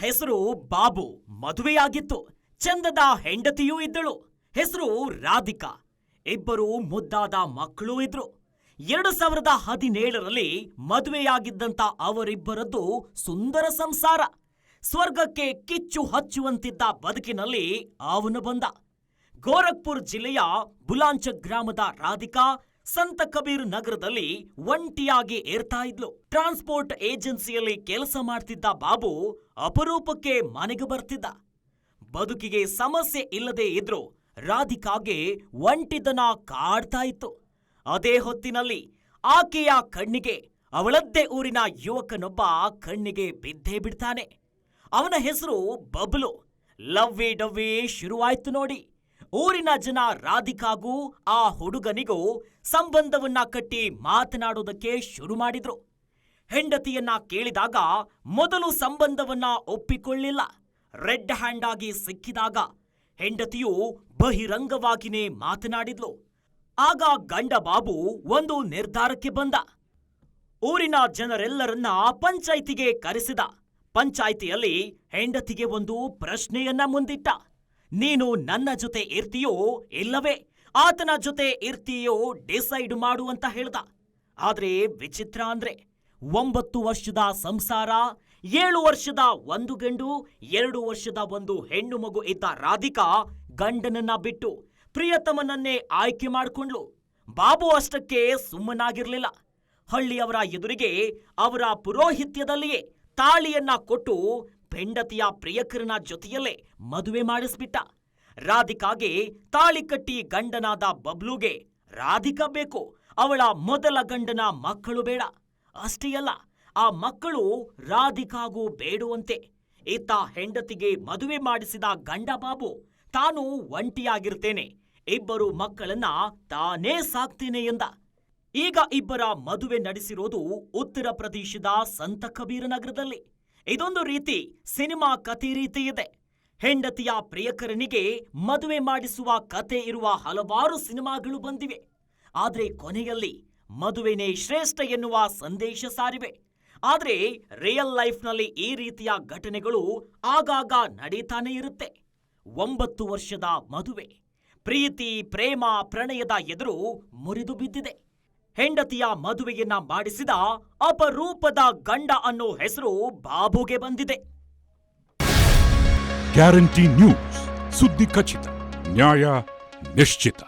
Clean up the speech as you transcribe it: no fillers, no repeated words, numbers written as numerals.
ಹೆಸರು ಬಾಬು. ಮದುವೆಯಾಗಿತ್ತು. ಚಂದದ ಹೆಂಡತಿಯೂ ಇದ್ದಳು. ಹೆಸರು ರಾಧಿಕಾ. ಇಬ್ಬರು ಮುದ್ದಾದ ಮಕ್ಕಳೂ ಇದ್ರು. 2017ರಲ್ಲಿ ಮದುವೆಯಾಗಿದ್ದಂತ ಅವರಿಬ್ಬರದ್ದು ಸುಂದರ ಸಂಸಾರ. ಸ್ವರ್ಗಕ್ಕೆ ಕಿಚ್ಚು ಹಚ್ಚುವಂತಿದ್ದ ಬದುಕಿನಲ್ಲಿ ಅವನು ಬಂದ. ಗೋರಖ್ಪುರ್ ಜಿಲ್ಲೆಯ ಬುಲಾಂಚ ಗ್ರಾಮದ ರಾಧಿಕಾ ಸಂತ ಕಬೀರ್ ನಗರದಲ್ಲಿ ಒಂಟಿಯಾಗಿ ಇರ್ತಾ ಇದ್ಲು. ಟ್ರಾನ್ಸ್ಪೋರ್ಟ್ ಏಜೆನ್ಸಿಯಲ್ಲಿ ಕೆಲಸ ಮಾಡ್ತಿದ್ದ ಬಾಬು ಅಪರೂಪಕ್ಕೆ ಮನೆಗೆ ಬರ್ತಿದ್ದ. ಬದುಕಿಗೆ ಸಮಸ್ಯೆ ಇಲ್ಲದೆ ಇದ್ರು ರಾಧಿಕಾಗೆ ಒಂಟಿತನ ಕಾಡ್ತಾ ಇತ್ತು. ಅದೇ ಹೊತ್ತಿನಲ್ಲಿ ಆಕೆಯ ಕಣ್ಣಿಗೆ ಅವಳದ್ದೇ ಊರಿನ ಯುವಕನೊಬ್ಬ ಕಣ್ಣಿಗೆ ಬಿದ್ದೇ ಬಿಡ್ತಾನೆ. ಅವನ ಹೆಸರು ಬಬ್ಲು. ಲವ್ವಿ ಡವ್ವಿ ಶುರುವಾಯ್ತು ನೋಡಿ. ಊರಿನ ಜನ ರಾಧಿಕಾಗೂ ಆ ಹುಡುಗನಿಗೂ ಸಂಬಂಧವನ್ನ ಕಟ್ಟಿ ಮಾತನಾಡೋದಕ್ಕೆ ಶುರು ಮಾಡಿದ್ರು. ಹೆಂಡತಿಯನ್ನ ಕೇಳಿದಾಗ ಮೊದಲು ಸಂಬಂಧವನ್ನ ಒಪ್ಪಿಕೊಳ್ಳಿಲ್ಲ. ರೆಡ್ ಹ್ಯಾಂಡ್ ಆಗಿ ಸಿಕ್ಕಿದಾಗ ಹೆಂಡತಿಯು ಬಹಿರಂಗವಾಗಿನೇ ಮಾತನಾಡಿದ್ಲು. ಆಗ ಗಂಡ ಬಾಬು ಒಂದು ನಿರ್ಧಾರಕ್ಕೆ ಬಂದ. ಊರಿನ ಜನರೆಲ್ಲರನ್ನ ಪಂಚಾಯ್ತಿಗೆ ಕರೆಸಿದ. ಪಂಚಾಯ್ತಿಯಲ್ಲಿ ಹೆಂಡತಿಗೆ ಒಂದು ಪ್ರಶ್ನೆಯನ್ನ ಮುಂದಿಟ್ಟ. ನೀನು ನನ್ನ ಜೊತೆ ಇರ್ತೀಯೋ ಇಲ್ಲವೇ ಆತನ ಜೊತೆ ಇರ್ತೀಯೋ ಡಿಸೈಡ್ ಮಾಡು ಅಂತ ಹೇಳ್ದ. ಆದ್ರೆ ವಿಚಿತ್ರ ಅಂದ್ರೆ 9 ವರ್ಷದ ಸಂಸಾರ, 7 ವರ್ಷದ ಒಂದು ಗಂಡು, 2 ವರ್ಷದ ಒಂದು ಹೆಣ್ಣು ಮಗು ಇದ್ದ ರಾಧಿಕಾ ಗಂಡನನ್ನ ಬಿಟ್ಟು ಪ್ರಿಯತಮನನ್ನೇ ಆಯ್ಕೆ ಮಾಡಿಕೊಂಡ್ಲು. ಬಾಬು ಅಷ್ಟಕ್ಕೆ ಸುಮ್ಮನಾಗಿರ್ಲಿಲ್ಲ. ಹಳ್ಳಿಯವರ ಎದುರಿಗೆ ಅವರ ಪುರೋಹಿತ್ಯದಲ್ಲಿಯೇ ತಾಳಿಯನ್ನ ಕೊಟ್ಟು ಹೆಂಡತಿಯ ಪ್ರಿಯಕರನ ಜೊತೆಯಲ್ಲೇ ಮದುವೆ ಮಾಡಿಸ್ಬಿಟ್ಟ. ರಾಧಿಕಾಗೆ ತಾಳಿ ಕಟ್ಟಿ ಗಂಡನಾದ ಬಬ್ಲುಗೆ ರಾಧಿಕಾ ಬೇಕು. ಅವಳ ಮೊದಲ ಗಂಡನ ಮಕ್ಕಳು ಬೇಡ. ಅಷ್ಟೇ ಅಲ್ಲ, ಆ ಮಕ್ಕಳು ರಾಧಿಕಾಗೂ ಬೇಡುವಂತೆ. ಇತ್ತ ಹೆಂಡತಿಗೆ ಮದುವೆ ಮಾಡಿಸಿದ ಗಂಡ ಬಾಬು ತಾನು ಒಂಟಿಯಾಗಿರ್ತೇನೆ, ಇಬ್ಬರು ಮಕ್ಕಳನ್ನ ತಾನೇ ಸಾಕ್ತೇನೆ ಎಂದ. ಈಗ ಇಬ್ಬರ ಮದುವೆ ನಡೆಸಿರೋದು ಉತ್ತರ ಪ್ರದೇಶದ ಸಂತ ಕಬೀರ್ ನಗರದಲ್ಲಿ. ಇದೊಂದು ರೀತಿ ಸಿನಿಮಾ ಕಥೆ ರೀತಿ ಇದೆ. ಹೆಂಡತಿಯ ಪ್ರಿಯಕರನಿಗೆ ಮದುವೆ ಮಾಡಿಸುವ ಕತೆ ಇರುವ ಹಲವಾರು ಸಿನಿಮಾಗಳು ಬಂದಿವೆ. ಆದ್ರೆ ಕೊನೆಯಲ್ಲಿ ಮದುವೆನೇ ಶ್ರೇಷ್ಠ ಎನ್ನುವ ಸಂದೇಶ ಸಾರಿವೆ. ಆದ್ರೆ ರಿಯಲ್ ಲೈಫ್ನಲ್ಲಿ ಈ ರೀತಿಯ ಘಟನೆಗಳು ಆಗಾಗ ನಡೀತಾನೆ ಇರುತ್ತೆ. 9 ವರ್ಷದ ಮದುವೆ ಪ್ರೀತಿ, ಪ್ರೇಮ, ಪ್ರಣಯದ ಎದುರು ಮುರಿದು ಬಿದ್ದಿದೆ. ಹೆಂಡತಿಯ ಮದುವೆಯನ್ನ ಮಾಡಿಸಿದ ಅಪರೂಪದ ಗಂಡ ಅನ್ನೋ ಹೆಸರು ಬಾಬುಗೆ ಬಂದಿದೆ. ಗ್ಯಾರಂಟಿ ನ್ಯೂಸ್, ಸುದ್ದಿ ಖಚಿತ, ನ್ಯಾಯ ನಿಶ್ಚಿತ.